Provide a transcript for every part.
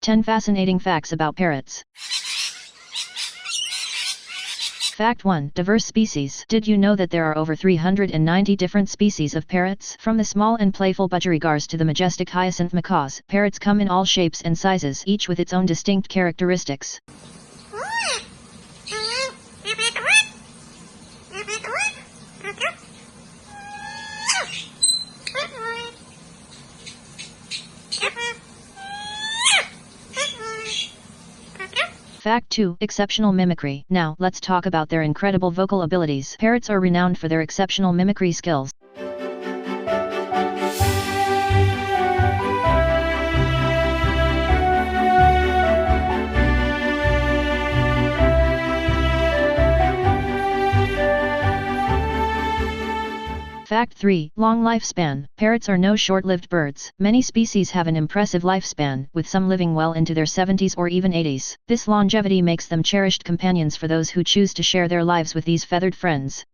10 Fascinating Facts About Parrots. Fact 1. Diverse species. Did you know that there are over 390 different species of parrots? From the small and playful budgerigars to the majestic hyacinth macaws, parrots come in all shapes and sizes, each with its own distinct characteristics. Fact 2. Exceptional mimicry. Now, let's talk about their incredible vocal abilities. Parrots are renowned for their exceptional mimicry skills. Fact 3. Long lifespan. Parrots are no short-lived birds. Many species have an impressive lifespan, with some living well into their 70s or even 80s. This longevity makes them cherished companions for those who choose to share their lives with these feathered friends.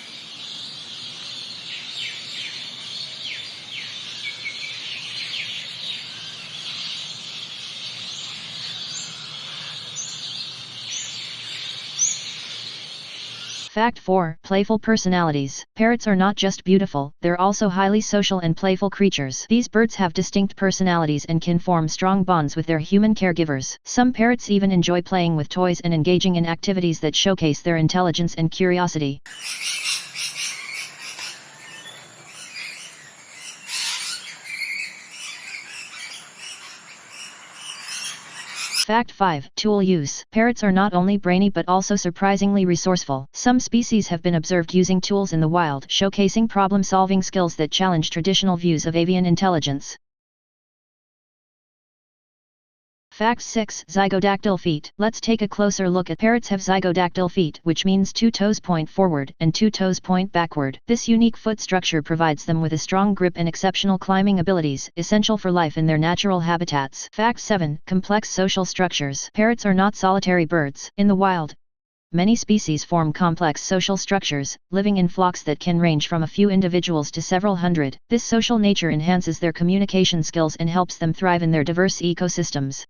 Fact 4. Playful personalities. Parrots are not just beautiful, they're also highly social and playful creatures. These birds have distinct personalities and can form strong bonds with their human caregivers. Some parrots even enjoy playing with toys and engaging in activities that showcase their intelligence and curiosity. Fact 5. Tool use. Parrots are not only brainy but also surprisingly resourceful. Some species have been observed using tools in the wild, showcasing problem-solving skills that challenge traditional views of avian intelligence. Fact 6. Zygodactyl feet. Let's take a closer look at parrots have zygodactyl feet, which means 2 toes point forward and 2 toes point backward. This unique foot structure provides them with a strong grip and exceptional climbing abilities, essential for life in their natural habitats. Fact 7. Complex social structures. Parrots are not solitary birds. In the wild, many species form complex social structures, living in flocks that can range from a few individuals to several hundred. This social nature enhances their communication skills and helps them thrive in their diverse ecosystems.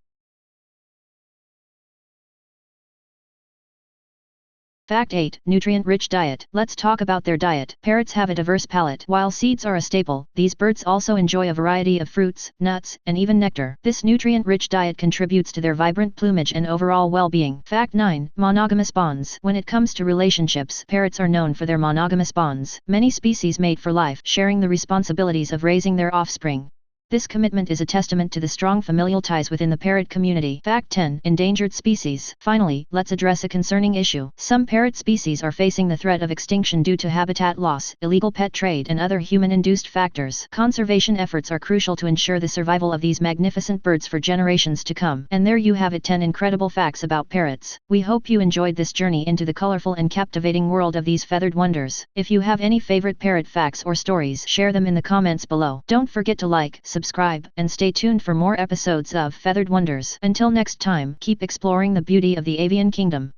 Fact 8. Nutrient-rich diet. Let's talk about their diet. Parrots have a diverse palate. While seeds are a staple, these birds also enjoy a variety of fruits, nuts, and even nectar. This nutrient-rich diet contributes to their vibrant plumage and overall well-being. Fact 9. Monogamous bonds. When it comes to relationships, parrots are known for their monogamous bonds. Many species mate for life, sharing the responsibilities of raising their offspring. This commitment is a testament to the strong familial ties within the parrot community. Fact 10. Endangered species. Finally, let's address a concerning issue. Some parrot species are facing the threat of extinction due to habitat loss, illegal pet trade, and other human-induced factors. Conservation efforts are crucial to ensure the survival of these magnificent birds for generations to come. And there you have it, 10 incredible facts about parrots. We hope you enjoyed this journey into the colorful and captivating world of these feathered wonders. If you have any favorite parrot facts or stories, share them in the comments below. Don't forget to like, subscribe, and stay tuned for more episodes of Feathered Wonders. Until next time, keep exploring the beauty of the avian kingdom.